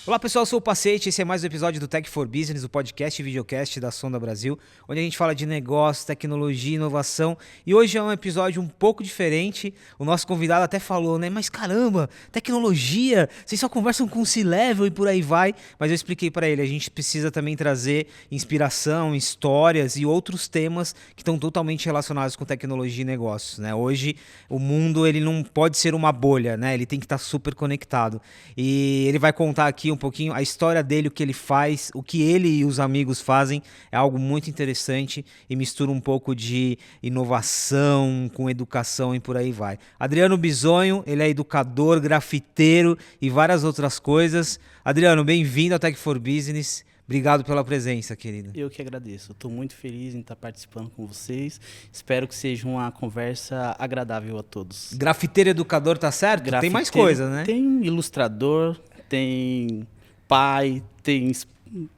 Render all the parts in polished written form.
Olá pessoal, eu sou o Pacete, esse é mais um episódio do Tech for Business, o podcast e videocast da Sonda Brasil, onde a gente fala de negócio, tecnologia, inovação, e hoje é um episódio um pouco diferente. O nosso convidado até falou, né, mas caramba, tecnologia, vocês só conversam com o C-Level e por aí vai, mas eu expliquei para ele, a gente precisa também trazer inspiração, histórias e outros temas que estão totalmente relacionados com tecnologia e negócios, né? Hoje o mundo ele não pode ser uma bolha, né? Ele tem que estar super conectado, e ele vai contar aqui um pouquinho a história dele, o que ele faz, o que ele e os amigos fazem, é algo muito interessante e mistura um pouco de inovação com educação e por aí vai. Adriano Bisonho, ele é educador, grafiteiro e várias outras coisas. Adriano, bem-vindo ao Tech for Business. Obrigado pela presença, querido. Eu que agradeço. Estou muito feliz em estar participando com vocês. Espero que seja uma conversa agradável a todos. Grafiteiro educador, tá certo? Grafiteiro, tem mais coisa, né? Tem ilustrador, tem pai, tem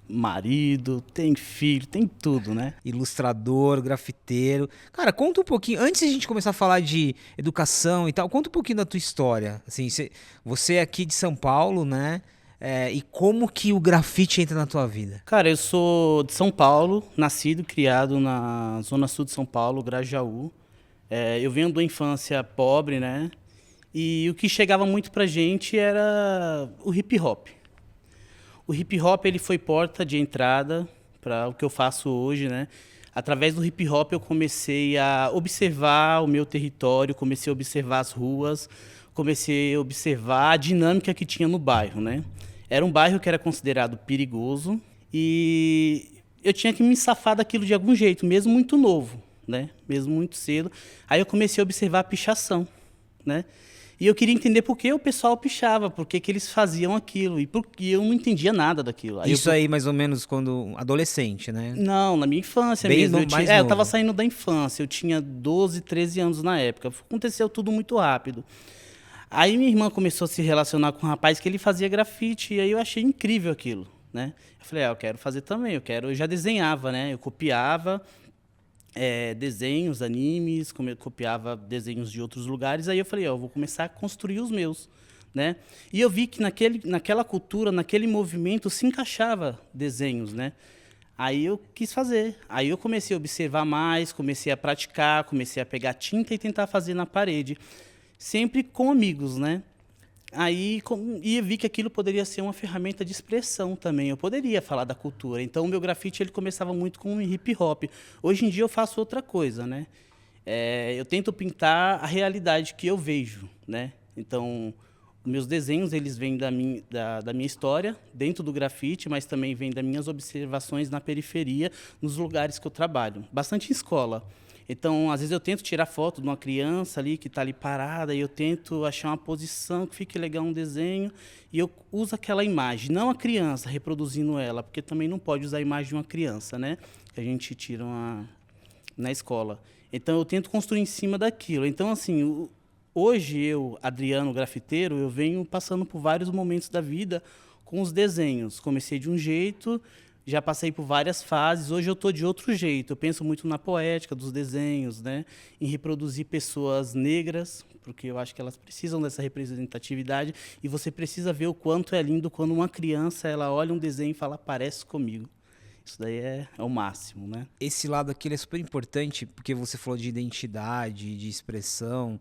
marido, tem filho, tem tudo, né? Ilustrador, grafiteiro. Cara, conta um pouquinho, antes de a gente começar a falar de educação e tal, conta um pouquinho da tua história. Assim, você é aqui de São Paulo, né? E como que o grafite entra na tua vida? Cara, eu sou de São Paulo, nascido e criado na zona sul de São Paulo, Grajaú. Eu venho de uma infância pobre, né? E o que chegava muito pra gente era o hip hop. O hip hop ele foi porta de entrada para o que eu faço hoje, né? Através do hip hop eu comecei a observar o meu território, comecei a observar as ruas, comecei a observar a dinâmica que tinha no bairro, né? Era um bairro que era considerado perigoso e eu tinha que me safar daquilo de algum jeito, mesmo muito novo, né? Mesmo muito cedo. Aí eu comecei a observar a pichação, né? E eu queria entender por que o pessoal pichava, por que eles faziam aquilo, e porque eu não entendia nada daquilo. Aí mais ou menos quando adolescente, né? Não, na minha infância Bem mesmo. mais Eu novo. estava saindo da infância, eu tinha 12, 13 anos na época. Aconteceu tudo muito rápido. Aí minha irmã começou a se relacionar com um rapaz que ele fazia grafite, e aí eu achei incrível aquilo, né? Eu falei, eu quero fazer também, eu já desenhava, né? Eu copiava desenhos, animes, copiava desenhos de outros lugares, aí eu falei, eu vou começar a construir os meus, né? E eu vi que naquela cultura, naquele movimento, se encaixava desenhos, né? Aí eu quis fazer, aí eu comecei a observar mais, comecei a praticar, comecei a pegar tinta e tentar fazer na parede, sempre com amigos, né? E vi que aquilo poderia ser uma ferramenta de expressão também. Eu poderia falar da cultura. Então, o meu grafite ele começava muito com hip hop. Hoje em dia, eu faço outra coisa, né? Eu tento pintar a realidade que eu vejo, né? Então, meus desenhos eles vêm da minha história, dentro do grafite, mas também vêm das minhas observações na periferia, nos lugares que eu trabalho. Bastante em escola. Então, às vezes eu tento tirar foto de uma criança ali que está ali parada e eu tento achar uma posição que fique legal um desenho e eu uso aquela imagem, não a criança reproduzindo ela, porque também não pode usar a imagem de uma criança, né? Que a gente tira na escola. Então, eu tento construir em cima daquilo. Então, assim, hoje eu, Adriano grafiteiro, eu venho passando por vários momentos da vida com os desenhos. Comecei de um jeito, já passei por várias fases, hoje eu estou de outro jeito. Eu penso muito na poética dos desenhos, né? Em reproduzir pessoas negras, porque eu acho que elas precisam dessa representatividade, e você precisa ver o quanto é lindo quando uma criança ela olha um desenho e fala, parece comigo. Isso daí é o máximo, né? Esse lado aqui ele é super importante, porque você falou de identidade, de expressão.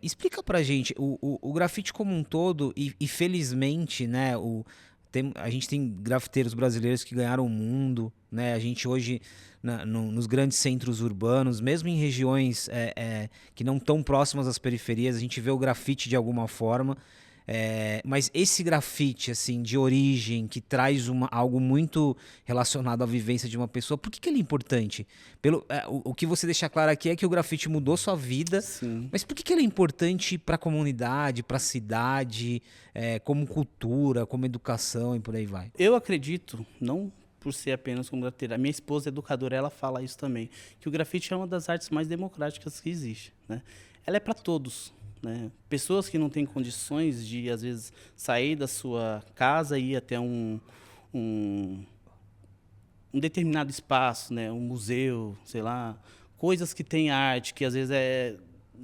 Explica pra gente, o grafite como um todo, e felizmente, né, a gente tem grafiteiros brasileiros que ganharam o mundo, né? A gente hoje, nos grandes centros urbanos, mesmo em regiões que não estão próximas às periferias, a gente vê o grafite de alguma forma. Mas esse grafite assim, de origem, que traz algo muito relacionado à vivência de uma pessoa, por que ele é importante? O que você deixa claro aqui é que o grafite mudou sua vida. Sim. Mas por que ele é importante para a comunidade, para a cidade, como cultura, como educação e por aí vai? Eu acredito, não por ser apenas como grafiteiro, a minha esposa educadora, ela fala isso também, que o grafite é uma das artes mais democráticas que existe, né? Ela é para todos, né? Pessoas que não têm condições de, às vezes, sair da sua casa e ir até um determinado espaço, né? Um museu, sei lá, coisas que têm arte, que às vezes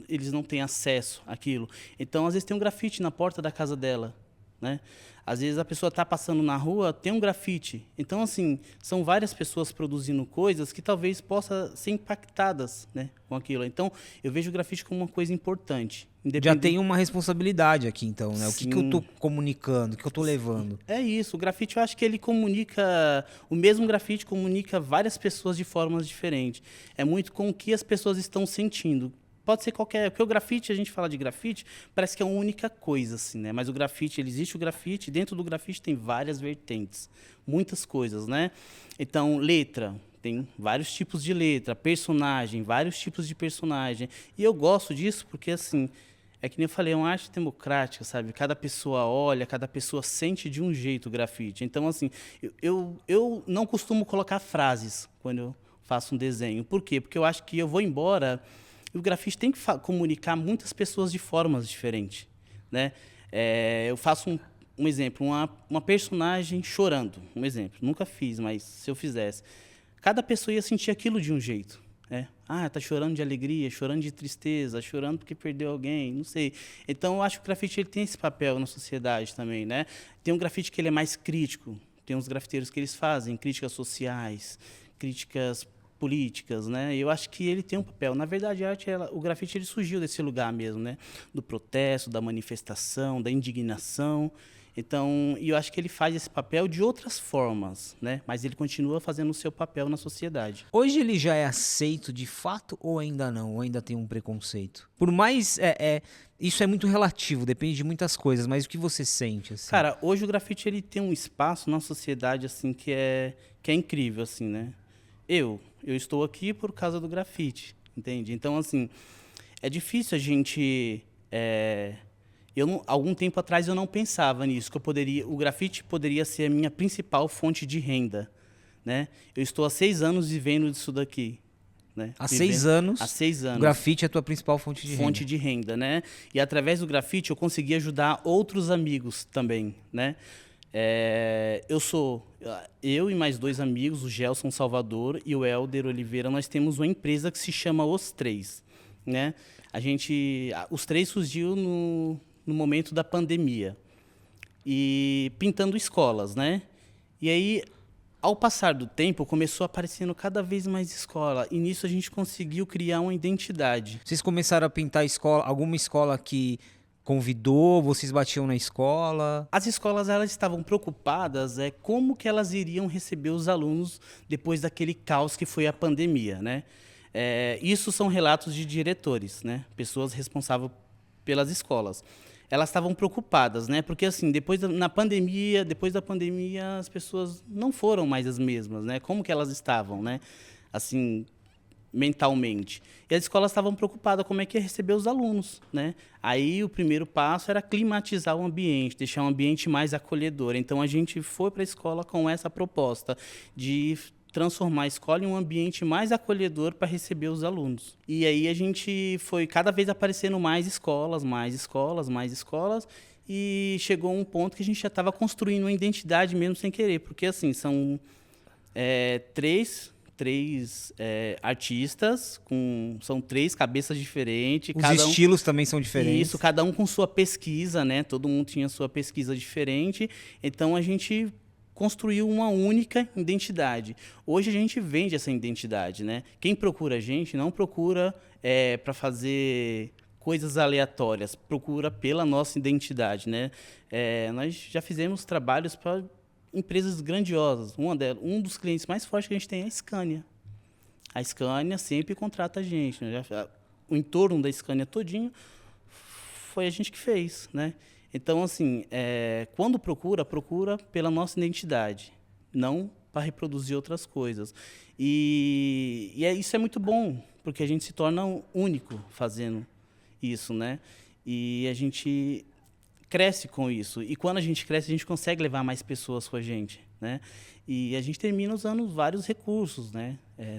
eles não têm acesso àquilo. Então, às vezes tem um grafite na porta da casa dela, né? Às vezes a pessoa está passando na rua, tem um grafite. Então, assim, são várias pessoas produzindo coisas que talvez possam ser impactadas, né, com aquilo. Então, eu vejo o grafite como uma coisa importante. Já tem uma responsabilidade aqui, então, né? O que eu Sim. tô comunicando, o que eu tô levando. É isso, o grafite eu acho que ele comunica, o mesmo grafite comunica várias pessoas de formas diferentes. É muito com o que as pessoas estão sentindo. Pode ser qualquer, porque o grafite, a gente fala de grafite, parece que é uma única coisa, assim, né? Mas o grafite, ele existe o grafite, dentro do grafite tem várias vertentes, muitas coisas, né? Então, letra, tem vários tipos de letra, personagem, vários tipos de personagem. E eu gosto disso porque, assim, é que nem eu falei, é uma arte democrática, sabe? Cada pessoa olha, cada pessoa sente de um jeito o grafite. Então, assim, eu não costumo colocar frases quando eu faço um desenho. Por quê? Porque eu acho que eu vou embora e o grafite tem que comunicar muitas pessoas de formas diferentes, né? Eu faço um exemplo, uma personagem chorando, um exemplo. Nunca fiz, mas se eu fizesse, cada pessoa ia sentir aquilo de um jeito. Tá chorando de alegria, chorando de tristeza, chorando porque perdeu alguém, não sei. Então, eu acho que o grafite ele tem esse papel na sociedade também, né? Tem um grafite que ele é mais crítico, tem uns grafiteiros que eles fazem críticas sociais, críticas políticas, né? Eu acho que ele tem um papel. Na verdade, o grafite ele surgiu desse lugar mesmo, né? Do protesto, da manifestação, da indignação. Então, eu acho que ele faz esse papel de outras formas, né? Mas ele continua fazendo o seu papel na sociedade. Hoje ele já é aceito de fato ou ainda não? Ou ainda tem um preconceito? Por mais... isso é muito relativo, depende de muitas coisas, mas o que você sente, assim? Cara, hoje o grafite ele tem um espaço na sociedade, assim, que é incrível, assim, né? Eu estou aqui por causa do grafite, entende? Então, assim, é difícil a gente... algum tempo atrás eu não pensava nisso, que o grafite poderia ser a minha principal fonte de renda, né? Eu estou há 6 anos vivendo disso daqui, né? Há 6 anos, há 6 anos. O grafite é a tua principal fonte de renda. Fonte de renda, né? E através do grafite eu consegui ajudar outros amigos também, né? Eu e mais 2 amigos, o Gelson Salvador e o Helder Oliveira, nós temos uma empresa que se chama Os Três, né? Os três surgiu no momento da pandemia e pintando escolas, né? E aí, ao passar do tempo, começou aparecendo cada vez mais escola e nisso a gente conseguiu criar uma identidade. Vocês começaram a pintar alguma escola que convidou, vocês batiam na escola? As escolas elas estavam preocupadas como que elas iriam receber os alunos depois daquele caos que foi a pandemia, né? Isso são relatos de diretores, né? Pessoas responsáveis pelas escolas. Elas estavam preocupadas, né? Porque assim, depois da pandemia, as pessoas não foram mais as mesmas, né? Como que elas estavam, né? Assim, mentalmente. E as escolas estavam preocupadas como é que ia receber os alunos, né? Aí o primeiro passo era climatizar o ambiente, deixar um ambiente mais acolhedor. Então a gente foi para a escola com essa proposta de transformar a escola em um ambiente mais acolhedor para receber os alunos. E aí a gente foi cada vez aparecendo mais escolas, e chegou a um ponto que a gente já estava construindo uma identidade mesmo sem querer, porque assim, são três artistas, são 3 cabeças diferentes. Os estilos também são diferentes. Isso, cada um com sua pesquisa, né? Todo mundo tinha sua pesquisa diferente. Então, a gente construiu uma única identidade. Hoje, a gente vende essa identidade, né? Quem procura a gente não procura para fazer coisas aleatórias, procura pela nossa identidade, né? Nós já fizemos trabalhos para empresas grandiosas. Um dos clientes mais fortes que a gente tem é a Scania. A Scania sempre contrata a gente, né? O entorno da Scania todinho foi a gente que fez, né? Então, assim, quando procura pela nossa identidade, não para reproduzir outras coisas. E isso é muito bom, porque a gente se torna único fazendo isso, né? E a gente cresce com isso. E quando a gente cresce, a gente consegue levar mais pessoas com a gente, né? E a gente termina usando vários recursos, né?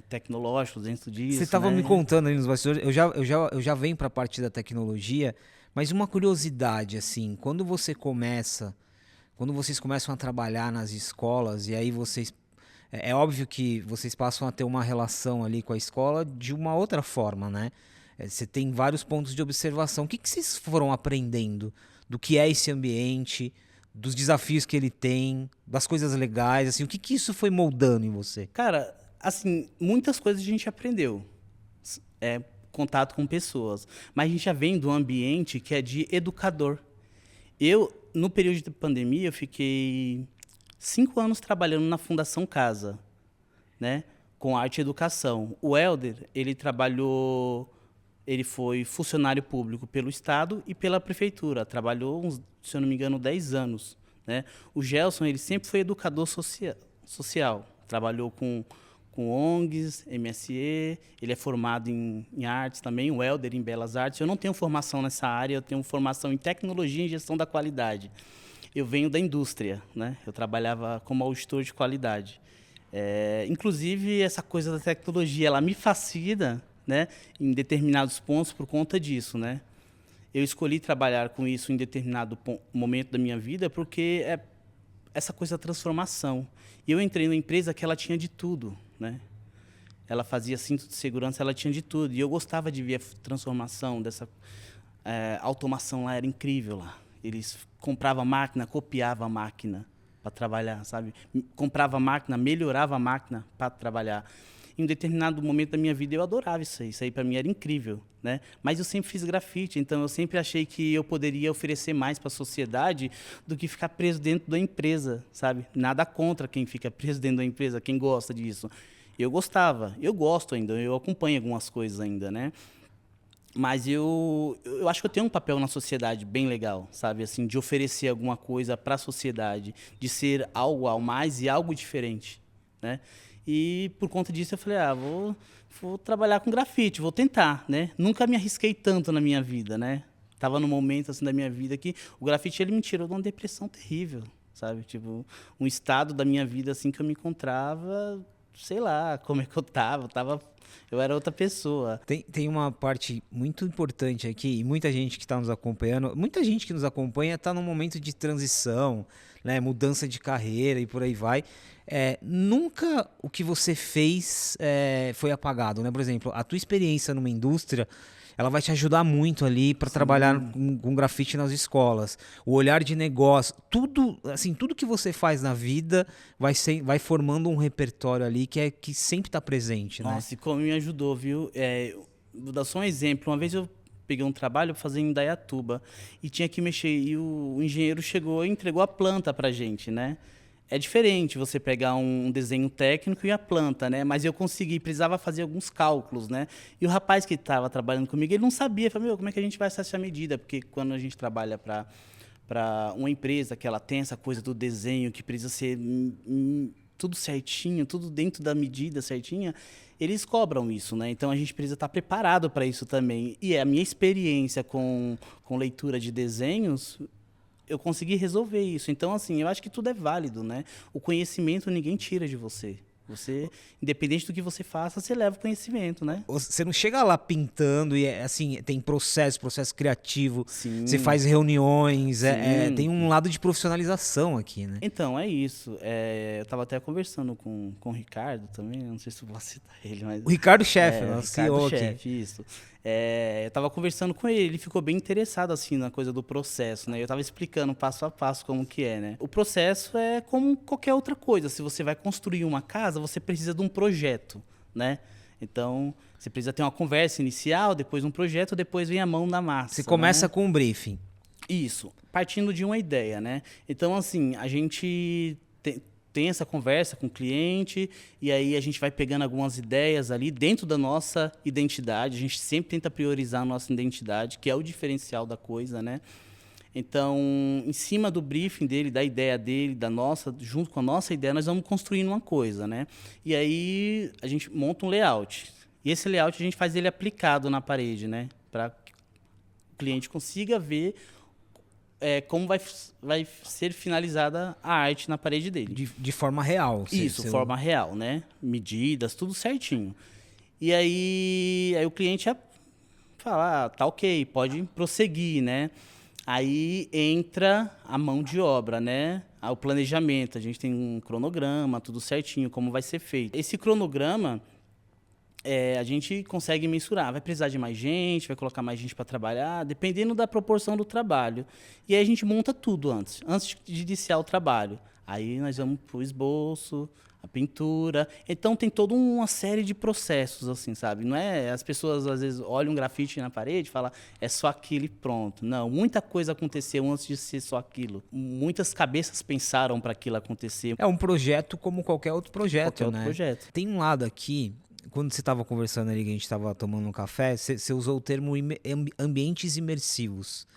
Tecnológicos dentro disso. Você estava né? me contando aí nos bastidores, eu já venho para a parte da tecnologia, mas uma curiosidade, assim, quando vocês começam a trabalhar nas escolas, e aí é óbvio que vocês passam a ter uma relação ali com a escola de uma outra forma, né? Você tem vários pontos de observação. O que vocês foram aprendendo do que é esse ambiente, dos desafios que ele tem, das coisas legais, assim, o que que isso foi moldando em você? Cara, assim, muitas coisas a gente aprendeu. Contato com pessoas. Mas a gente já vem do ambiente que é de educador. No período de pandemia, eu fiquei 5 anos trabalhando na Fundação Casa, né? Com arte e educação. O Helder, ele foi funcionário público pelo Estado e pela Prefeitura. Trabalhou, se eu não me engano, 10 anos, né? O Gelson, ele sempre foi educador social. Trabalhou com ONGs, MSE, ele é formado em artes também, o Helder em Belas Artes. Eu não tenho formação nessa área, eu tenho formação em tecnologia e gestão da qualidade. Eu venho da indústria, né? Eu trabalhava como auditor de qualidade. Inclusive, essa coisa da tecnologia, ela me fascina, né, em determinados pontos por conta disso, né? Eu escolhi trabalhar com isso em determinado momento da minha vida porque é essa coisa da transformação. E eu entrei numa empresa que ela tinha de tudo, né? Ela fazia cinto de segurança, ela tinha de tudo. E eu gostava de ver a transformação dessa automação lá, era incrível lá. Eles compravam a máquina, copiavam a máquina para trabalhar, sabe? Comprava a máquina, melhorava a máquina para trabalhar. Em um determinado momento da minha vida eu adorava isso aí. Isso aí para mim era incrível, né? Mas eu sempre fiz grafite, então eu sempre achei que eu poderia oferecer mais para a sociedade do que ficar preso dentro da empresa, sabe? Nada contra quem fica preso dentro da empresa, quem gosta disso. Eu gostava, eu gosto ainda, eu acompanho algumas coisas ainda, né? Mas eu acho que eu tenho um papel na sociedade bem legal, sabe? Assim, de oferecer alguma coisa para a sociedade, de ser algo ao mais e algo diferente, né? E por conta disso eu falei, vou trabalhar com grafite, vou tentar, né? Nunca me arrisquei tanto na minha vida, né? Tava num momento assim da minha vida que o grafite ele me tirou de uma depressão terrível, sabe? Tipo, um estado da minha vida assim que eu me encontrava, sei lá, como é que eu era outra pessoa. Tem uma parte muito importante aqui, e muita gente que está nos acompanhando, muita gente que nos acompanha está num momento de transição, né, mudança de carreira e por aí vai. Nunca o que você fez foi apagado, né? Por exemplo, a tua experiência numa indústria, ela vai te ajudar muito ali para trabalhar com grafite nas escolas. O olhar de negócio, tudo, assim, tudo que você faz na vida vai formando um repertório ali que sempre está presente, né? Nossa, e como me ajudou, viu? Vou dar só um exemplo. Uma vez eu peguei um trabalho para fazer em Indaiatuba e tinha que mexer, e o engenheiro chegou e entregou a planta para a gente, né? É diferente você pegar um desenho técnico e a planta, né? Mas eu precisava fazer alguns cálculos, né? E o rapaz que estava trabalhando comigo, ele não sabia. Falei, como é que a gente vai fazer essa medida? Porque quando a gente trabalha para uma empresa que ela tem essa coisa do desenho, que precisa ser tudo certinho, tudo dentro da medida certinha, eles cobram isso, né? Então a gente precisa estar preparado para isso também. E a minha experiência com leitura de desenhos, eu consegui resolver isso. Então, assim, eu acho que tudo é válido, né? O conhecimento ninguém tira de você. Você, independente do que você faça, você leva o conhecimento, né? Você não chega lá pintando e assim, tem processo criativo, Sim. você faz reuniões, tem um lado de profissionalização aqui, né? Então, é isso. Eu estava até conversando com o Ricardo também, não sei se eu vou citar ele, mas... O Ricardo Chefe, nosso CEO aqui. Chefe, isso. Eu estava conversando com ele ficou bem interessado assim na coisa do processo, né? Eu estava explicando passo a passo como que é, né? O processo é como qualquer outra coisa. Se você vai construir uma casa, você precisa de um projeto, né? Então, você precisa ter uma conversa inicial, depois um projeto, depois vem a mão na massa. Você começa, né, com um briefing. Isso, partindo de uma ideia, né? Então, assim, a gente tem essa conversa com o cliente e aí a gente vai pegando algumas ideias ali dentro da nossa identidade. A gente sempre tenta priorizar a nossa identidade, que é o diferencial da coisa, né? Então, em cima do briefing dele, da ideia dele, junto com a nossa ideia, nós vamos construindo uma coisa, né? E aí a gente monta um layout. E esse layout a gente faz ele aplicado na parede, né? Para que o cliente consiga ver como vai ser finalizada a arte na parede dele. De forma real. Isso, forma real, né? Medidas, tudo certinho. E aí o cliente fala, tá ok, pode prosseguir, né? Aí entra a mão de obra, né? O planejamento, a gente tem um cronograma, tudo certinho, como vai ser feito. Esse cronograma, a gente consegue mensurar. Vai precisar de mais gente, vai colocar mais gente para trabalhar, dependendo da proporção do trabalho. E aí a gente monta tudo antes de iniciar o trabalho. Aí nós vamos para o esboço, a pintura. Então tem toda uma série de processos, assim, sabe? Não é as pessoas às vezes olham um grafite na parede e falam é só aquilo e pronto. Não, muita coisa aconteceu antes de ser só aquilo. Muitas cabeças pensaram para aquilo acontecer. É um projeto como qualquer outro projeto, Qualquer outro né? projeto. Tem um lado aqui, quando você estava conversando ali, que a gente estava tomando um café, você usou o termo ambientes imersivos.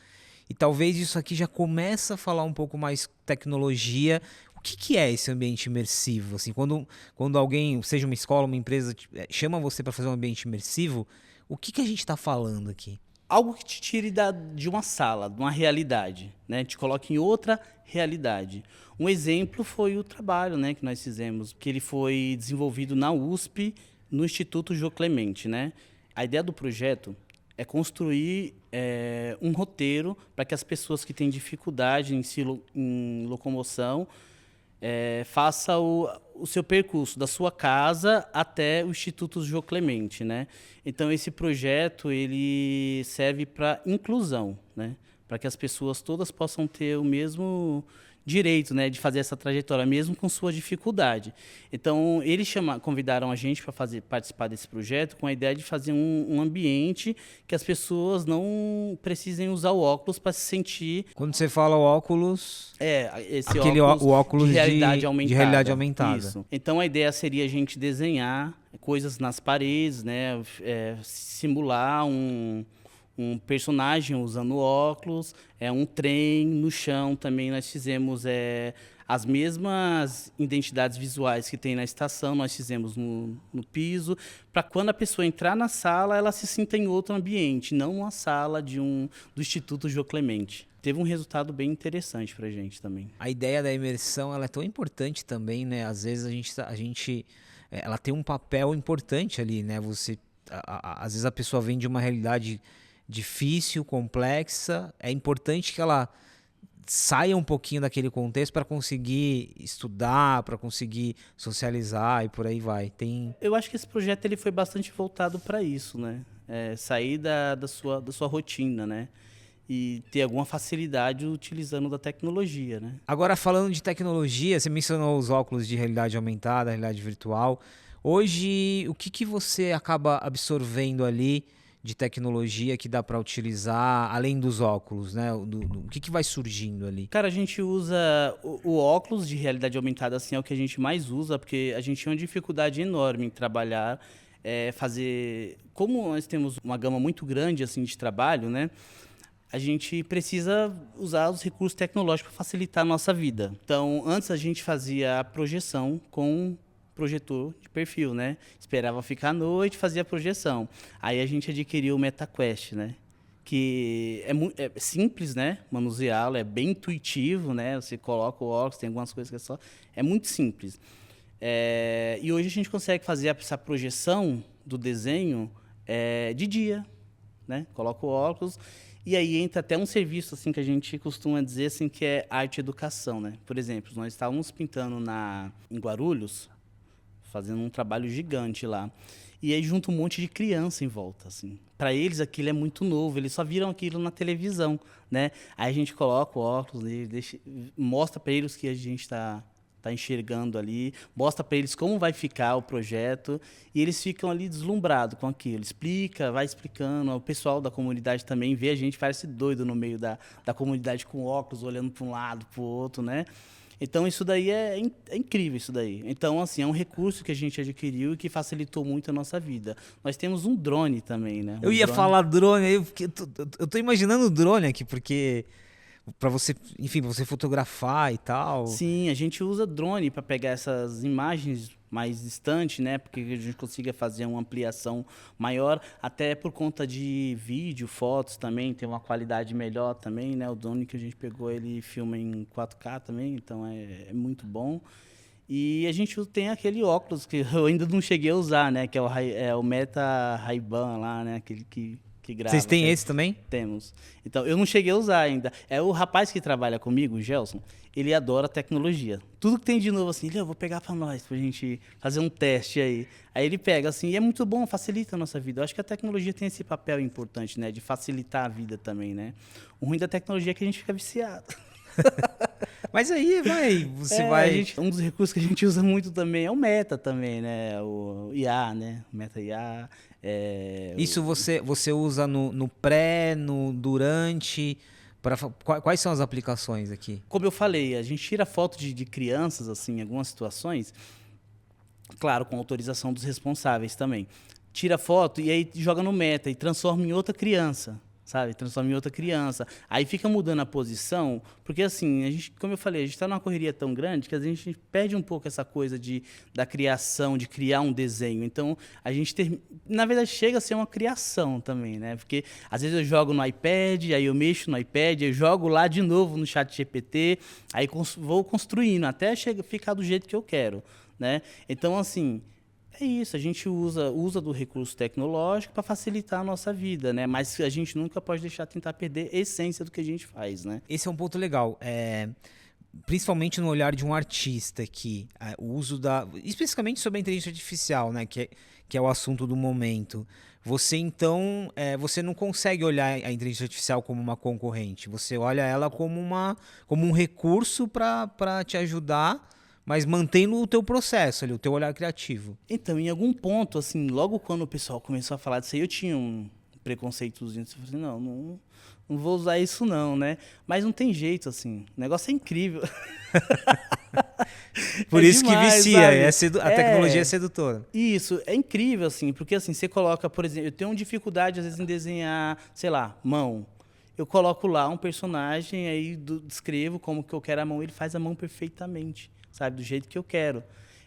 E talvez isso aqui já começa a falar um pouco mais tecnologia. O que é esse ambiente imersivo? Assim, quando alguém, seja uma escola, uma empresa, chama você para fazer um ambiente imersivo, o que a gente está falando aqui? Algo que te tire de uma sala, de uma realidade, né? Te coloque em outra realidade. Um exemplo foi o trabalho, né, que nós fizemos, que ele foi desenvolvido na USP, no Instituto Jô Clemente, né? A ideia do projeto é construir um roteiro para que as pessoas que têm dificuldade em locomoção faça o seu percurso da sua casa até o Instituto Jô Clemente, né? Então esse projeto ele serve para inclusão, né? Para que as pessoas todas possam ter o mesmo direito, né, de fazer essa trajetória, mesmo com sua dificuldade. Então eles convidaram a gente para participar desse projeto com a ideia de fazer um ambiente que as pessoas não precisem usar o óculos para se sentir. Quando você fala óculos, Esse o óculos de realidade aumentada. De realidade aumentada. Isso. Então a ideia seria a gente desenhar coisas nas paredes, né, simular um personagem usando óculos, um trem no chão também. Nós fizemos as mesmas identidades visuais que tem na estação, nós fizemos no piso, para quando a pessoa entrar na sala, ela se sinta em outro ambiente, não uma sala do Instituto Jô Clemente. Teve um resultado bem interessante para a gente também. A ideia da imersão ela é tão importante também, né? Às vezes ela tem um papel importante ali, né? Às vezes a pessoa vem de uma realidade difícil, complexa, é importante que ela saia um pouquinho daquele contexto para conseguir estudar, para conseguir socializar e por aí vai. Eu acho que esse projeto ele foi bastante voltado para isso, né? Sair da sua rotina, né? E ter alguma facilidade utilizando da tecnologia, né? Agora, falando de tecnologia, você mencionou os óculos de realidade aumentada, realidade virtual. Hoje, o que você acaba absorvendo ali de tecnologia que dá para utilizar, além dos óculos, né? O que vai surgindo ali? Cara, a gente usa o óculos de realidade aumentada, assim, é o que a gente mais usa, porque a gente tinha uma dificuldade enorme em trabalhar, fazer... Como nós temos uma gama muito grande, assim, de trabalho, né? A gente precisa usar os recursos tecnológicos para facilitar a nossa vida. Então, antes a gente fazia a projeção com projetor de perfil, né? Esperava ficar à noite, fazia a projeção. Aí a gente adquiriu o MetaQuest, né? Que é simples, né? Manuseá-lo, é bem intuitivo, né? Você coloca o óculos, tem algumas coisas que é muito simples. E hoje a gente consegue fazer essa projeção do desenho de dia, né? Coloca o óculos e aí entra até um serviço assim que a gente costuma dizer assim que é arte e educação, né? Por exemplo, nós estávamos pintando em Guarulhos, fazendo um trabalho gigante lá. E aí junta um monte de criança em volta, assim. Para eles aquilo é muito novo, eles só viram aquilo na televisão, né? Aí a gente coloca o óculos nele, mostra para eles o que a gente está enxergando ali, mostra para eles como vai ficar o projeto e eles ficam ali deslumbrados com aquilo. Vai explicando. O pessoal da comunidade também vê a gente, parece doido no meio da comunidade com óculos, olhando para um lado, para o outro, né? Então, isso daí é incrível, isso daí. Então, assim, é um recurso que a gente adquiriu e que facilitou muito a nossa vida. Nós temos um drone também, né? Eu ia falar drone, eu tô imaginando o drone aqui, porque para você, enfim, pra você fotografar e tal. Sim, a gente usa drone para pegar essas imagens mais distantes, né? Porque a gente consiga fazer uma ampliação maior, até por conta de vídeo, fotos também, tem uma qualidade melhor também, né? O drone que a gente pegou, ele filma em 4K também, então é muito bom. E a gente tem aquele óculos que eu ainda não cheguei a usar, né? Que é o Meta Ray-Ban lá, né? Aquele que que grava. Vocês têm esse também? Temos. Então, eu não cheguei a usar ainda. É o rapaz que trabalha comigo, o Gelson, ele adora tecnologia. Tudo que tem de novo, assim, eu vou pegar pra nós, pra gente fazer um teste aí. Aí ele pega, assim, e é muito bom, facilita a nossa vida. Eu acho que a tecnologia tem esse papel importante, né, de facilitar a vida também, né. O ruim da tecnologia é que a gente fica viciado. Mas aí, vai... Um dos recursos que a gente usa muito também é o Meta também, né, o IA, né, o Meta IA. Isso você usa no pré, no durante... Quais são as aplicações aqui? Como eu falei, a gente tira foto de crianças, assim, em algumas situações, claro, com autorização dos responsáveis também. Tira foto e aí joga no Meta e transforma em outra criança, sabe? Transforma em outra criança. Aí fica mudando a posição, porque assim, a gente, como eu falei, a gente está numa correria tão grande que a gente perde um pouco essa coisa da criação, de criar um desenho. Então, a gente, na verdade, chega a ser uma criação também, né? Porque às vezes eu jogo no iPad, aí eu mexo no iPad, eu jogo lá de novo no ChatGPT, aí vou construindo até ficar do jeito que eu quero, né? Então, assim... É isso, a gente usa do recurso tecnológico para facilitar a nossa vida, né? Mas a gente nunca pode deixar tentar perder a essência do que a gente faz, né? Esse é um ponto legal. Principalmente no olhar de um artista aqui, o uso especificamente sobre a inteligência artificial, né? Que é o assunto do momento. Você, então, você não consegue olhar a inteligência artificial como uma concorrente. Você olha ela como um recurso para te ajudar, mas mantendo o teu processo ali, o teu olhar criativo. Então, em algum ponto, assim, logo quando o pessoal começou a falar disso aí, eu tinha um preconceitozinho. Eu falei, não vou usar isso não, né? Mas não tem jeito, assim. O negócio é incrível. Por isso demais, que vicia, a tecnologia é sedutora. Isso, é incrível, assim, porque assim, você coloca, por exemplo, eu tenho dificuldade, às vezes, em desenhar, sei lá, mão. Eu coloco lá um personagem, aí descrevo como que eu quero a mão, ele faz a mão perfeitamente, sabe, do jeito que eu quero.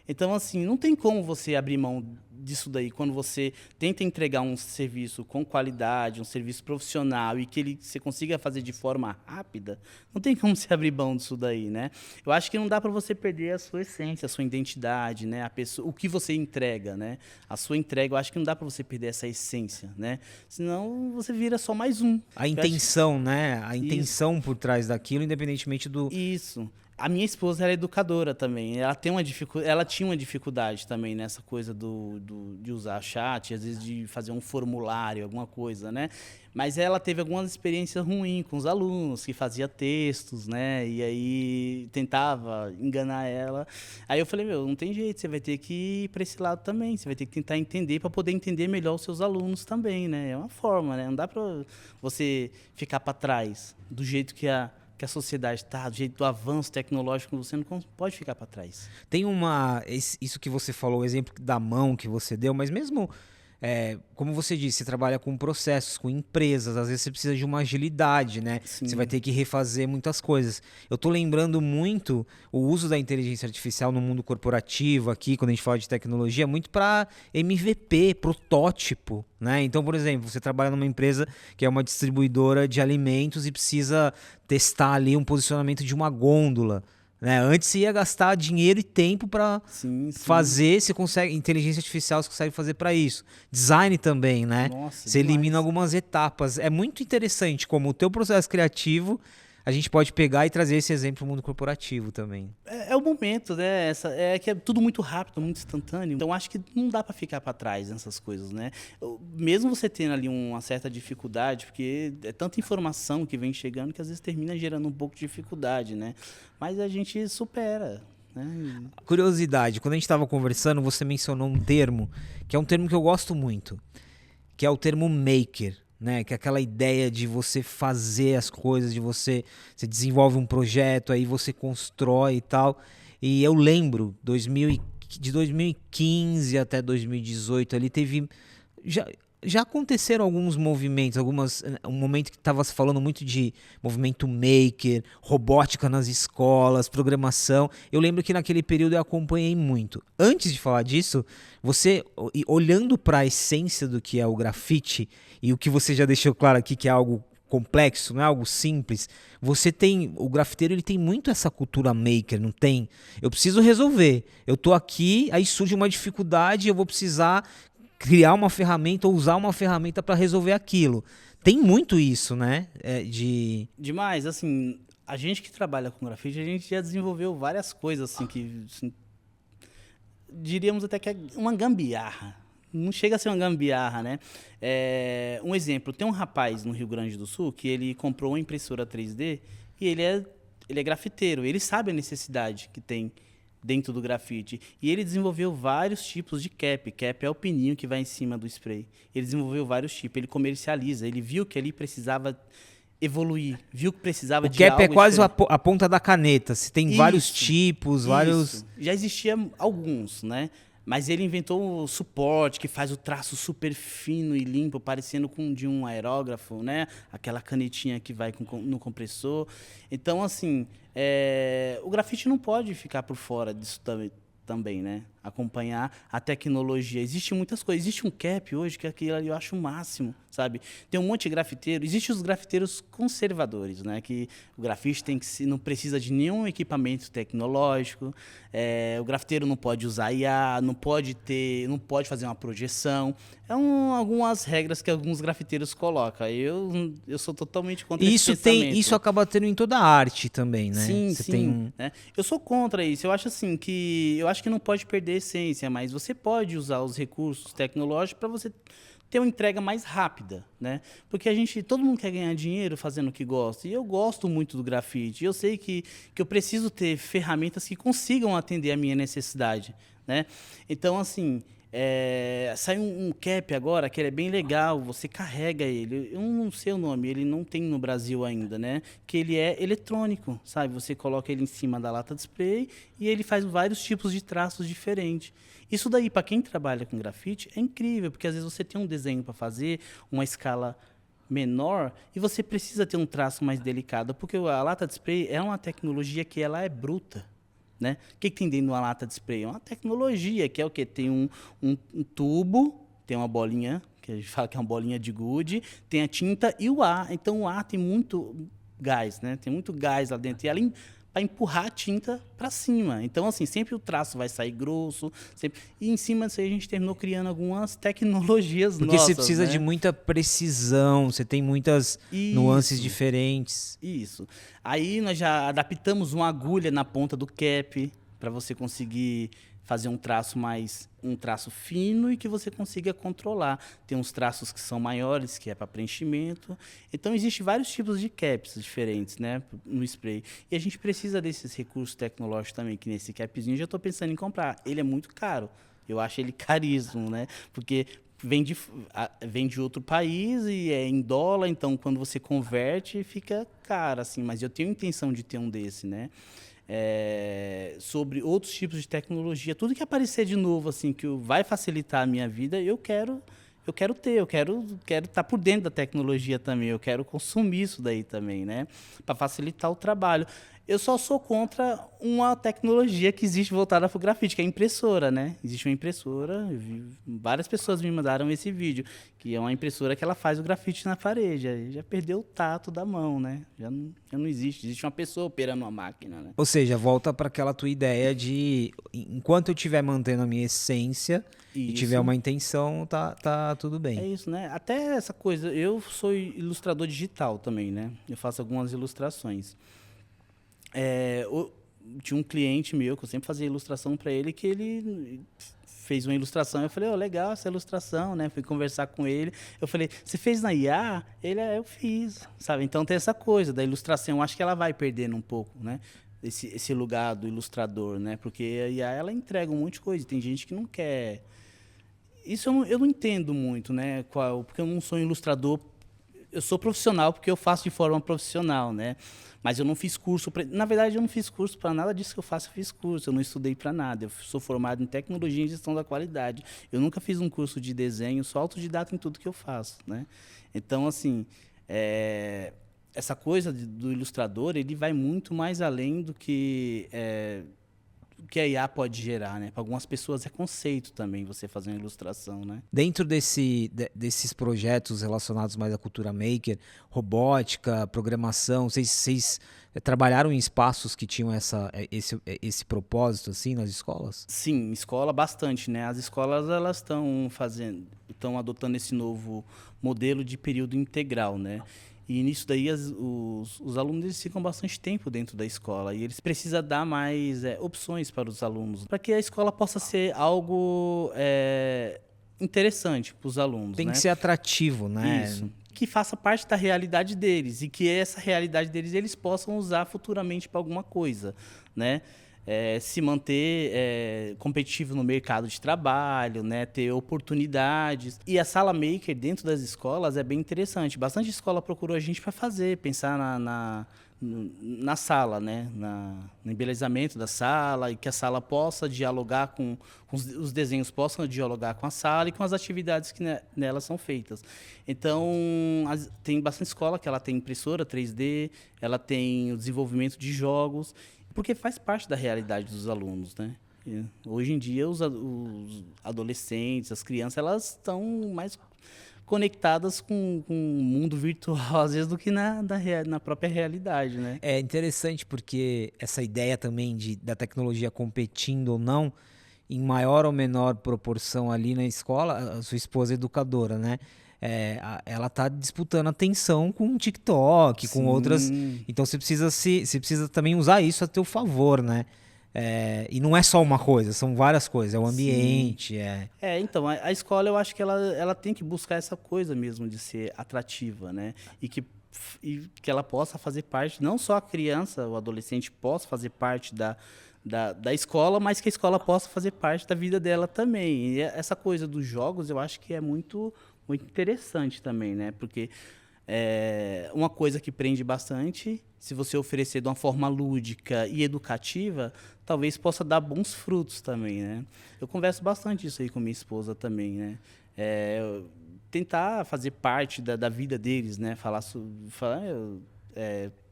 Então, assim, não tem como você abrir mão disso daí quando você tenta entregar um serviço com qualidade, um serviço profissional e que você consiga fazer de forma rápida, não tem como você abrir mão disso daí, né? Eu acho que não dá para você perder a sua essência, a sua identidade, né? A pessoa, o que você entrega, né? A sua entrega, eu acho que não dá para você perder essa essência, né? Senão você vira só mais um. A intenção, né? A intenção por trás daquilo, independentemente do... Isso. A minha esposa era educadora também. Ela tinha uma dificuldade também nessa coisa de usar chat, às vezes de fazer um formulário, alguma coisa, né? Mas ela teve algumas experiências ruins com os alunos, que fazia textos, né? E aí tentava enganar ela. Aí eu falei, não tem jeito, você vai ter que ir para esse lado também. Você vai ter que tentar entender para poder entender melhor os seus alunos também, né? É uma forma, né? Não dá para você ficar para trás do jeito que a sociedade está, do jeito do avanço tecnológico, você não pode ficar para trás. Tem isso que você falou, o exemplo da mão que você deu, mas mesmo, como você disse, você trabalha com processos, com empresas, às vezes você precisa de uma agilidade, né? Sim. Você vai ter que refazer muitas coisas. Eu tô lembrando muito o uso da inteligência artificial no mundo corporativo aqui, quando a gente fala de tecnologia, muito para MVP, protótipo, né? Então, por exemplo, você trabalha numa empresa que é uma distribuidora de alimentos e precisa testar ali um posicionamento de uma gôndola, né? Antes você ia gastar dinheiro e tempo para fazer, você consegue, inteligência artificial você consegue fazer para isso. Design também, né? Nossa, você elimina algumas etapas. É muito interessante como o teu processo criativo a gente pode pegar e trazer esse exemplo para o mundo corporativo também. É o momento, né? É que é tudo muito rápido, muito instantâneo. Então, acho que não dá para ficar para trás nessas coisas, né? Mesmo você tendo ali uma certa dificuldade, porque é tanta informação que vem chegando que às vezes termina gerando um pouco de dificuldade, né? Mas a gente supera. Né? Curiosidade, quando a gente estava conversando, você mencionou um termo, que é um termo que eu gosto muito, que é o termo maker. Né, que é aquela ideia de você fazer as coisas, de você desenvolve um projeto, aí você constrói e tal. E eu lembro, de 2015 até 2018, ali teve... Já aconteceram alguns movimentos, um momento que estava se falando muito de movimento maker, robótica nas escolas, programação. Eu lembro que naquele período eu acompanhei muito. Antes de falar disso, você, olhando para a essência do que é o grafite, e o que você já deixou claro aqui, que é algo complexo, não é algo simples, o grafiteiro ele tem muito essa cultura maker, não tem? Eu preciso resolver, eu tô aqui, aí surge uma dificuldade, eu vou precisar criar uma ferramenta ou usar uma ferramenta para resolver aquilo. Tem muito isso, né? Demais, assim, a gente que trabalha com grafite, a gente já desenvolveu várias coisas, assim, que assim, diríamos até que é uma gambiarra. Não chega a ser uma gambiarra, né? Um exemplo, tem um rapaz no Rio Grande do Sul que ele comprou uma impressora 3D e ele é grafiteiro, ele sabe a necessidade que tem dentro do grafite. E ele desenvolveu vários tipos de cap. Cap é o pininho que vai em cima do spray. Ele desenvolveu vários tipos, ele comercializa, ele viu que ali precisava evoluir, viu que precisava de algo O cap é quase diferente. a ponta da caneta. Se tem vários tipos, vários... Já existia alguns, né? Mas ele inventou o suporte que faz o traço super fino e limpo, parecendo com de um aerógrafo, né? Aquela canetinha que vai no compressor. Então, assim, o grafite não pode ficar por fora disso também, né? Acompanhar a tecnologia. Existem muitas coisas. Existe um cap hoje que aquilo ali eu acho o máximo, sabe? Tem um monte de grafiteiro. Existem os grafiteiros conservadores, né? Que o grafite não precisa de nenhum equipamento tecnológico. O grafiteiro não pode usar IA, não pode fazer uma projeção. Algumas regras que alguns grafiteiros colocam. Eu sou totalmente contra esse pensamento. Isso acaba tendo em toda a arte também, né? Sim, Você sim. tem Né? Eu sou contra isso. Eu acho assim eu acho que não pode perder a essência, mas você pode usar os recursos tecnológicos para você ter uma entrega mais rápida, né? Porque todo mundo quer ganhar dinheiro fazendo o que gosta. E eu gosto muito do grafite. Eu sei que eu preciso ter ferramentas que consigam atender a minha necessidade, né? Então, assim, saiu um cap agora que ele é bem legal. Você carrega ele. Eu não sei o nome, ele não tem no Brasil ainda, né? Que ele é eletrônico, sabe? Você coloca ele em cima da lata de spray e ele faz vários tipos de traços diferentes. Isso daí, para quem trabalha com grafite, é incrível, porque às vezes você tem um desenho para fazer, uma escala menor, e você precisa ter um traço mais delicado, porque a lata de spray é uma tecnologia que ela é bruta. Né? O que tem dentro de uma lata de spray? É uma tecnologia, que é o quê? Tem um tubo, tem uma bolinha, que a gente fala que é uma bolinha de gude, tem a tinta e o ar. Então, o ar tem muito gás, né? Tem muito gás lá dentro. E ela para empurrar a tinta para cima. Então, assim, sempre o traço vai sair grosso. E em cima disso aí a gente terminou criando algumas tecnologias Porque nossas, você precisa né? de muita precisão, você tem muitas nuances diferentes. Isso. Aí nós já adaptamos uma agulha na ponta do cap para você conseguir fazer um traço fino e que você consiga controlar. Tem uns traços que são maiores, que é para preenchimento. Então, existem vários tipos de caps diferentes, né, no spray. E a gente precisa desses recursos tecnológicos também, que nesse capzinho eu já estou pensando em comprar. Ele é muito caro. Eu acho ele caríssimo, né? Porque vem de outro país e é em dólar, então quando você converte fica caro, assim. Mas eu tenho intenção de ter um desse, né? Sobre outros tipos de tecnologia, tudo que aparecer de novo, assim, que vai facilitar a minha vida, eu quero ter, eu quero estar por dentro da tecnologia também, eu quero consumir isso daí também, né? Para facilitar o trabalho. Eu só sou contra uma tecnologia que existe voltada para o grafite, que é a impressora, né? Existe uma impressora, várias pessoas me mandaram esse vídeo, que é uma impressora que ela faz o grafite na parede. Aí já perdeu o tato da mão, né? Já não existe. Existe uma pessoa operando uma máquina, né? Ou seja, volta para aquela tua ideia de enquanto eu estiver mantendo a minha essência e tiver uma intenção, tá tudo bem. É isso, né? Até essa coisa, eu sou ilustrador digital também, né? Eu faço algumas ilustrações. Tinha um cliente meu que eu sempre fazia ilustração para ele, que ele fez uma ilustração. Eu falei, legal essa ilustração, né? Fui conversar com ele. Eu falei, você fez na IA? Eu fiz, sabe? Então tem essa coisa da ilustração. Eu acho que ela vai perdendo um pouco, né? Esse lugar do ilustrador, né? Porque a IA, ela entrega um monte de coisa. Tem gente que não quer. Isso eu não entendo muito, né? Porque eu não sou um ilustrador. Eu sou profissional porque eu faço de forma profissional, né? Mas eu não fiz curso. Na verdade, eu não fiz curso para nada disso que eu faço. Eu fiz curso, eu não estudei para nada. Eu sou formado em tecnologia e gestão da qualidade. Eu nunca fiz um curso de desenho, sou autodidata em tudo que eu faço, né? Então, assim, essa coisa do ilustrador, ele vai muito mais além do que que a IA pode gerar, né? Para algumas pessoas é conceito também você fazer uma ilustração, né? Dentro desses projetos relacionados mais à cultura maker, robótica, programação, vocês trabalharam em espaços que tinham esse propósito assim nas escolas? Sim, escola bastante, né? As escolas elas estão adotando esse novo modelo de período integral, né? E nisso daí os alunos eles ficam bastante tempo dentro da escola e eles precisam dar mais opções para os alunos, para que a escola possa ser algo interessante para os alunos, Tem né? que ser atrativo, né? Isso. Que faça parte da realidade deles e que essa realidade deles eles possam usar futuramente para alguma coisa, né? Se manter competitivo no mercado de trabalho, né? Ter oportunidades. E a sala maker dentro das escolas é bem interessante. Bastante escola procurou a gente para pensar na sala, né? No embelezamento da sala e que a sala possa dialogar os desenhos possam dialogar com a sala e com as atividades que nelas são feitas. Então, tem bastante escola que ela tem impressora 3D, ela tem o desenvolvimento de jogos, porque faz parte da realidade dos alunos, né? E hoje em dia, os adolescentes, as crianças, elas estão mais conectadas com o mundo virtual, às vezes, do que na própria realidade, né? É interessante porque essa ideia também da tecnologia competindo ou não, em maior ou menor proporção ali na escola, a sua esposa é educadora, né? Ela tá disputando atenção com o TikTok, com outras. Sim. Então você precisa também usar isso a teu favor, né? E não é só uma coisa, são várias coisas. É o ambiente, Então, a escola eu acho que ela tem que buscar essa coisa mesmo de ser atrativa, né? E que ela possa fazer parte, não só a criança, o adolescente possa fazer parte da escola, mas que a escola possa fazer parte da vida dela também. E essa coisa dos jogos eu acho que é muito, muito interessante também, né? Porque uma coisa que prende bastante, se você oferecer de uma forma lúdica e educativa, talvez possa dar bons frutos também, né? Eu converso bastante isso aí com minha esposa também, né? Tentar fazer parte da vida deles, né?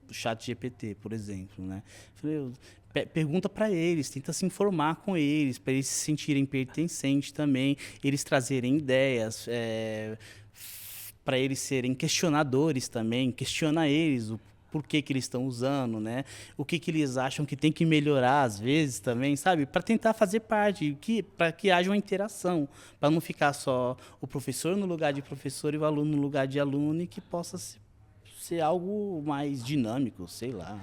O chat GPT, por exemplo, né? Pergunta para eles, tenta se informar com eles, para eles se sentirem pertencentes também, eles trazerem ideias, para eles serem questionadores também, questiona eles o porquê que eles estão usando, né? O que eles acham que tem que melhorar às vezes também, sabe? Para tentar fazer parte, para que haja uma interação, para não ficar só o professor no lugar de professor e o aluno no lugar de aluno e que possa ser algo mais dinâmico, sei lá.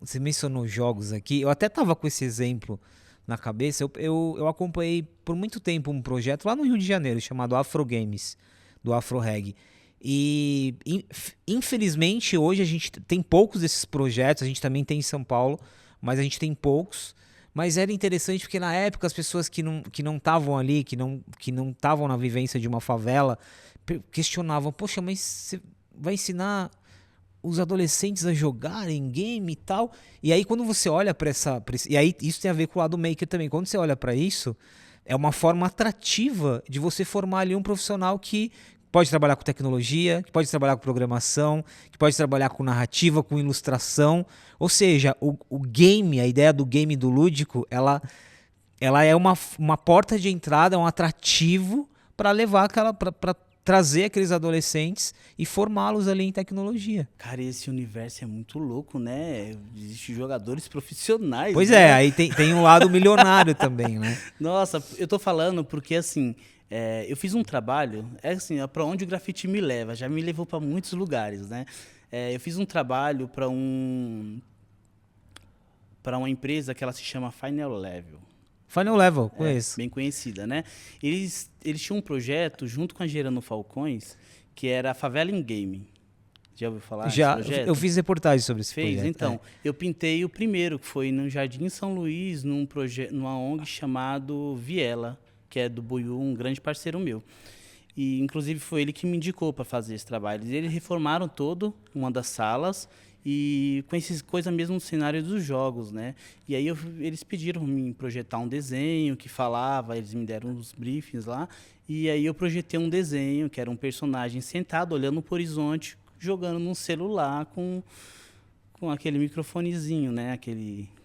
Você mencionou jogos aqui, eu até tava com esse exemplo na cabeça. Eu acompanhei por muito tempo um projeto lá no Rio de Janeiro chamado Afro Games, do Afro Reg. E infelizmente hoje a gente tem poucos desses projetos, a gente também tem em São Paulo, mas a gente tem poucos. Mas era interessante porque na época as pessoas que não estavam ali, que não estavam na vivência de uma favela, questionavam: poxa, mas você vai ensinar os adolescentes a jogarem game e tal? E aí quando você olha para e aí isso tem a ver com o lado maker também. Quando você olha para isso, é uma forma atrativa de você formar ali um profissional que pode trabalhar com tecnologia, que pode trabalhar com programação, que pode trabalhar com narrativa, com ilustração. Ou seja, o game, a ideia do game, do lúdico, ela é uma porta de entrada, um atrativo para levar para trazer aqueles adolescentes e formá-los ali em tecnologia. Cara, esse universo é muito louco, né? Existem jogadores profissionais. Pois né? aí tem um lado milionário também, né? Nossa, eu tô falando porque, assim, eu fiz um trabalho, assim, para onde o grafite me leva, já me levou para muitos lugares, né? Eu fiz um trabalho para uma empresa que ela se chama Final Level. Final Level, conheço. Bem conhecida, né? Eles tinham um projeto junto com a Gerando Falcões, que era a Favela in Game. Já ouviu falar desse projeto? Eu fiz reportagem sobre esse projeto. projeto. Então, eu pintei o primeiro, que foi no Jardim São Luís, numa ONG chamado Viela, que é do Buiú, um grande parceiro meu. E, inclusive, foi ele que me indicou para fazer esse trabalho. Eles reformaram uma das salas e com essas coisas mesmo no cenário dos jogos, né? E aí eles pediram para mim projetar um desenho que falava, eles me deram uns briefings lá, e aí eu projetei um desenho que era um personagem sentado, olhando para o horizonte, jogando num celular com aquele microfonezinho, né?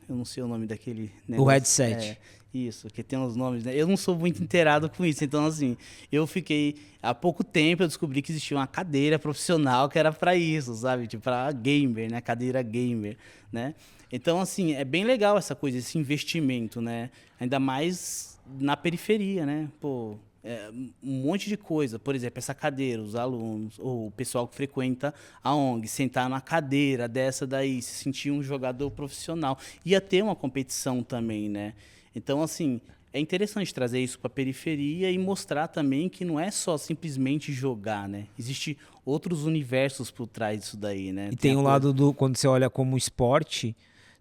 Eu não sei o nome daquele O negócio. headset. Isso, que tem os nomes, né? Eu não sou muito inteirado com isso, então assim, eu fiquei, há pouco tempo eu descobri que existia uma cadeira profissional que era para isso, sabe? Tipo, para gamer, né? Cadeira gamer, né? Então, assim, é bem legal essa coisa, esse investimento, né? Ainda mais na periferia, né? Pô, um monte de coisa. Por exemplo, essa cadeira, os alunos, ou o pessoal que frequenta a ONG, sentar na cadeira dessa daí, se sentir um jogador profissional. Ia ter uma competição também, né? Então, assim, é interessante trazer isso para a periferia e mostrar também que não é só simplesmente jogar, né? Existem outros universos por trás disso daí, né? E Tem tem a um coisa... lado do, quando você olha como esporte,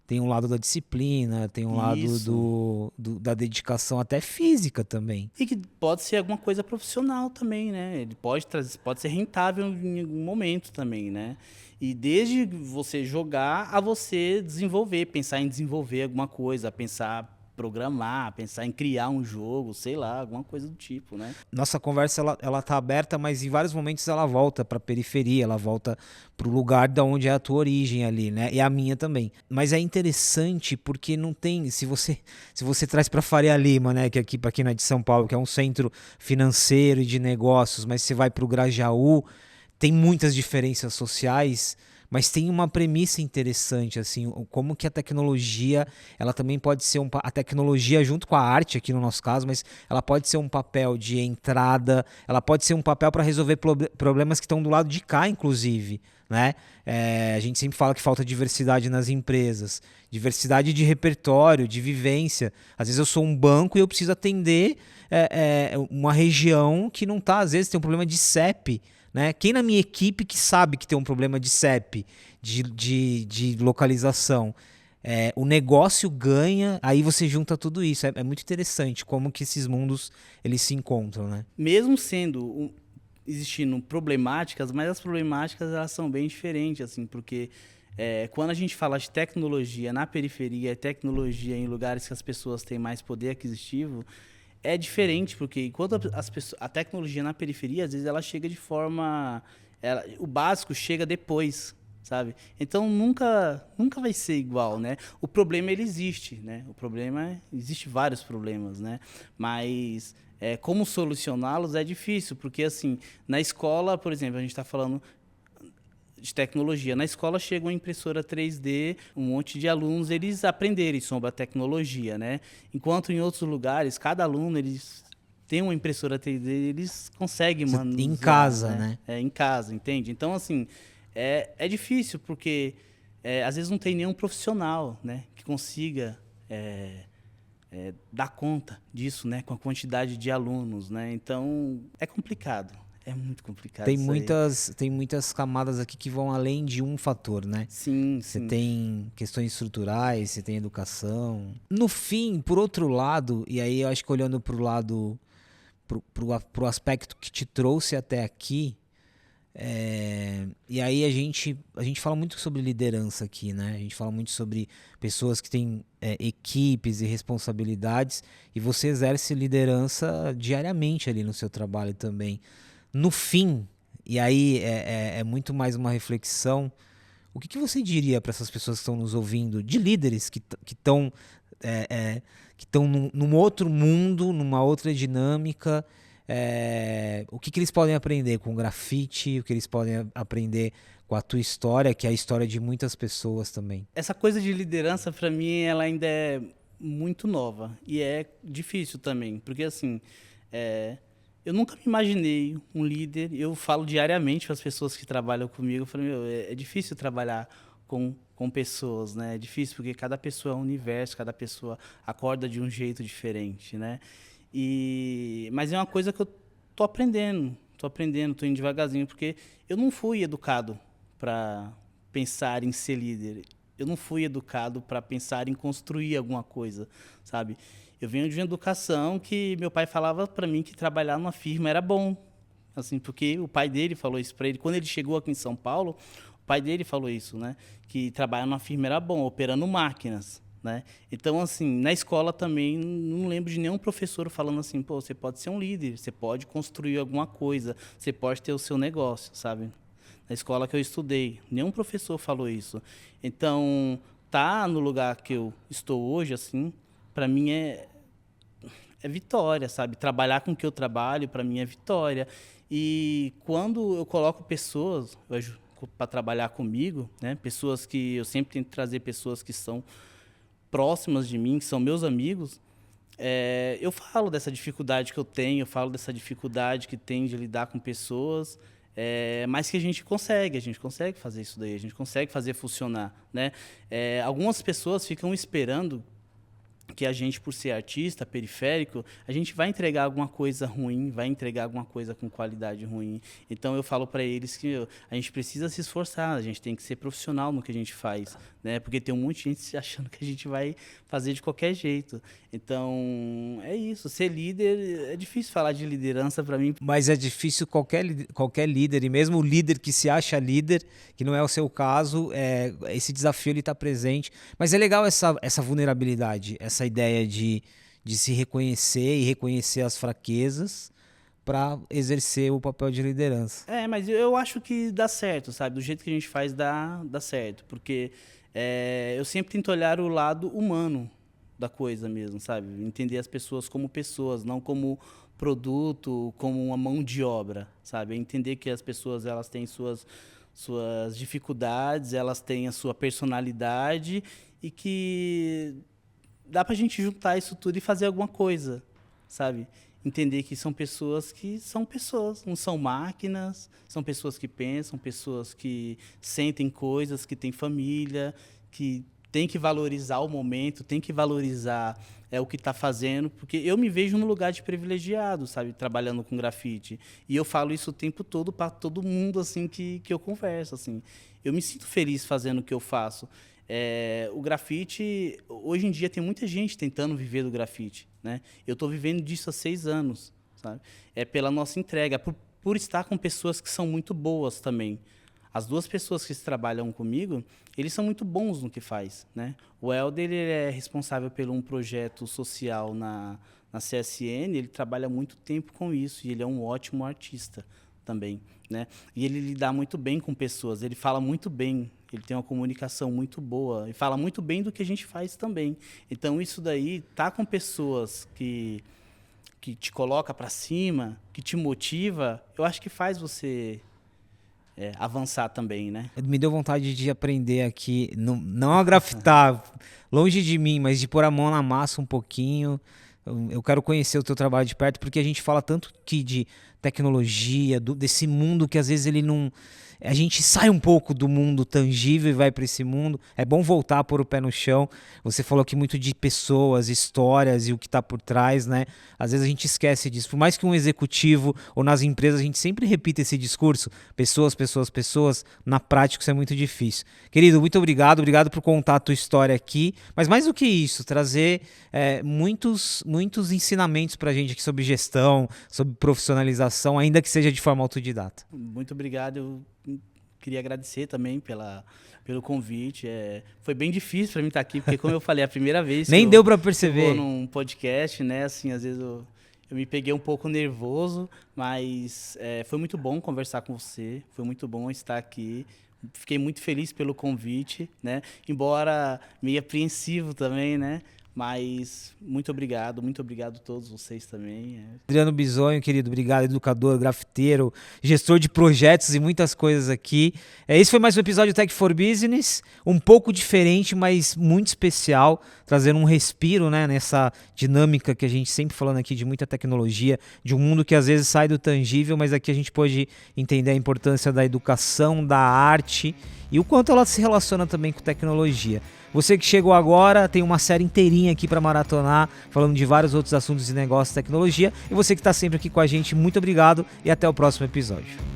tem um lado da disciplina, tem um lado Isso. da dedicação até física também. E que pode ser alguma coisa profissional também, né? Ele pode ser rentável em algum momento também, né? E desde você jogar a você desenvolver, pensar em desenvolver alguma coisa, pensar programar, pensar em criar um jogo, sei lá, alguma coisa do tipo, né? Nossa conversa ela tá aberta, mas em vários momentos ela volta para periferia, ela volta pro lugar da onde é a tua origem ali, né? E a minha também. Mas é interessante porque não tem, se você traz para Faria Lima, né, que aqui para quem não é de São Paulo, que é um centro financeiro e de negócios, mas você vai pro Grajaú, tem muitas diferenças sociais, mas tem uma premissa interessante, assim, como que a tecnologia, ela também pode ser a tecnologia junto com a arte, aqui no nosso caso, mas ela pode ser um papel de entrada, ela pode ser um papel para resolver problemas que estão do lado de cá, inclusive, né? A gente sempre fala que falta diversidade nas empresas, diversidade de repertório, de vivência. Às vezes eu sou um banco e eu preciso atender uma região que não está, às vezes tem um problema de CEP, né? Quem na minha equipe que sabe que tem um problema de CEP, de localização? O negócio ganha, aí você junta tudo isso. É muito interessante como que esses mundos eles se encontram, né? Mesmo existindo problemáticas, mas as problemáticas elas são bem diferentes, assim, porque quando a gente fala de tecnologia na periferia, tecnologia em lugares que as pessoas têm mais poder aquisitivo, é diferente, porque enquanto a tecnologia na periferia, às vezes ela chega de forma... o básico chega depois, sabe? Então nunca vai ser igual, né? O problema ele existe, né? Existe vários problemas, né? Mas como solucioná-los é difícil, porque assim, na escola, por exemplo, a gente está falando de tecnologia. Na escola chega uma impressora 3D, um monte de alunos eles aprenderem sobre a tecnologia, né? Enquanto em outros lugares, cada aluno eles tem uma impressora 3D, eles conseguem manusear, em casa, né? Em casa, entende? Então, assim, é difícil, porque às vezes não tem nenhum profissional, né, que consiga dar conta disso, né, com a quantidade de alunos, né? Então, é complicado. É muito complicado Tem isso aí. muitas camadas aqui que vão além de um fator, né? Sim, Você sim. tem questões estruturais, você tem educação. No fim, por outro lado, e aí eu acho que olhando pro lado, pro aspecto que te trouxe até aqui, e aí a gente fala muito sobre liderança aqui, né? A gente fala muito sobre pessoas que têm equipes e responsabilidades, e você exerce liderança diariamente ali no seu trabalho também. No fim, e aí é muito mais uma reflexão, o que você diria para essas pessoas que estão nos ouvindo, de líderes que estão que estão num outro mundo, numa outra dinâmica, o que eles podem aprender com o grafite, o que eles podem aprender com a tua história, que é a história de muitas pessoas também? Essa coisa de liderança, para mim, ela ainda é muito nova. E é difícil também, porque assim, eu nunca me imaginei um líder. Eu falo diariamente para as pessoas que trabalham comigo, eu falo, meu, é difícil trabalhar com pessoas, né? É difícil porque cada pessoa é um universo, cada pessoa acorda de um jeito diferente, né? Mas é uma coisa que eu tô aprendendo, tô indo devagarzinho, porque eu não fui educado para pensar em ser líder. Eu não fui educado para pensar em construir alguma coisa, sabe? Eu venho de uma educação que meu pai falava para mim que trabalhar numa firma era bom, assim, porque o pai dele falou isso para ele. Quando ele chegou aqui em São Paulo, o pai dele falou isso, né? Que trabalhar numa firma era bom, operando máquinas, né? Então, assim, na escola também, não lembro de nenhum professor falando assim, pô, você pode ser um líder, você pode construir alguma coisa, você pode ter o seu negócio, sabe? Na escola que eu estudei, nenhum professor falou isso. Então, tá no lugar que eu estou hoje, assim, para mim é vitória, sabe? Trabalhar com o que eu trabalho, para mim é vitória. E quando eu coloco pessoas para trabalhar comigo, né? Pessoas que eu sempre tento trazer pessoas que são próximas de mim, que são meus amigos, eu falo dessa dificuldade que eu tenho, eu falo dessa dificuldade que tem de lidar com pessoas, mas que a gente consegue fazer isso daí, a gente consegue fazer funcionar, né? Algumas pessoas ficam esperando que a gente, por ser artista, periférico, a gente vai entregar alguma coisa ruim, vai entregar alguma coisa com qualidade ruim. Então, eu falo para eles que a gente precisa se esforçar, a gente tem que ser profissional no que a gente faz, né? Porque tem um monte de gente achando que a gente vai fazer de qualquer jeito. Então, é isso. Ser líder, é difícil falar de liderança para mim. Mas é difícil qualquer líder, e mesmo o líder que se acha líder, que não é o seu caso, esse desafio ele está presente. Mas é legal essa vulnerabilidade, essa ideia de se reconhecer e reconhecer as fraquezas para exercer o papel de liderança. Mas eu acho que dá certo, sabe? Do jeito que a gente faz, dá certo. Porque eu sempre tento olhar o lado humano da coisa mesmo, sabe? Entender as pessoas como pessoas, não como produto, como uma mão de obra, sabe? Entender que as pessoas elas têm suas dificuldades, elas têm a sua personalidade e que dá pra gente juntar isso tudo e fazer alguma coisa, sabe? Entender que são pessoas, não são máquinas, são pessoas que pensam, pessoas que sentem coisas, que têm família, que tem que valorizar o momento, tem que valorizar o que está fazendo, porque eu me vejo num lugar de privilegiado, sabe, trabalhando com grafite. E eu falo isso o tempo todo para todo mundo assim que eu converso. Assim. Eu me sinto feliz fazendo o que eu faço. O grafite, hoje em dia, tem muita gente tentando viver do grafite. Né? Eu estou vivendo disso há 6 anos. Sabe? Pela nossa entrega, por estar com pessoas que são muito boas também. As 2 pessoas que trabalham comigo, eles são muito bons no que faz, né? O Helder, ele é responsável por um projeto social na CSN, ele trabalha muito tempo com isso e ele é um ótimo artista também, né? E ele lida muito bem com pessoas, ele fala muito bem, ele tem uma comunicação muito boa e fala muito bem do que a gente faz também. Então, isso daí, tá com pessoas que te coloca para cima, que te motiva, eu acho que faz você avançar também, né? Me deu vontade de aprender aqui, não a grafitar longe de mim, mas de pôr a mão na massa um pouquinho. Eu quero conhecer o teu trabalho de perto, porque a gente fala tanto que de tecnologia, desse mundo que às vezes ele não... A gente sai um pouco do mundo tangível e vai para esse mundo. É bom voltar a pôr o pé no chão. Você falou aqui muito de pessoas, histórias e o que está por trás, né? Às vezes a gente esquece disso. Por mais que um executivo ou nas empresas a gente sempre repita esse discurso, pessoas, pessoas, pessoas, na prática isso é muito difícil. Querido, muito obrigado. Obrigado por contar a tua história aqui. Mas mais do que isso, trazer muitos ensinamentos para a gente aqui sobre gestão, sobre profissionalização, ainda que seja de forma autodidata. Muito obrigado. Eu queria agradecer também pelo convite. Foi bem difícil para mim estar aqui, porque como eu falei, é a primeira vez Nem deu para perceber. Eu vou num podcast, né? Assim, às vezes eu me peguei um pouco nervoso, mas foi muito bom conversar com você, foi muito bom estar aqui. Fiquei muito feliz pelo convite, né? Embora meio apreensivo também, né? Mas muito obrigado a todos vocês também. Adriano Bisonho, querido, obrigado, educador, grafiteiro, gestor de projetos e muitas coisas aqui. Esse foi mais um episódio do Tech for Business, um pouco diferente, mas muito especial, trazendo um respiro, né, nessa dinâmica que a gente sempre falando aqui de muita tecnologia, de um mundo que às vezes sai do tangível, mas aqui a gente pode entender a importância da educação, da arte e o quanto ela se relaciona também com tecnologia. Você que chegou agora, tem uma série inteirinha aqui para maratonar, falando de vários outros assuntos de negócio e tecnologia. E você que está sempre aqui com a gente, muito obrigado e até o próximo episódio.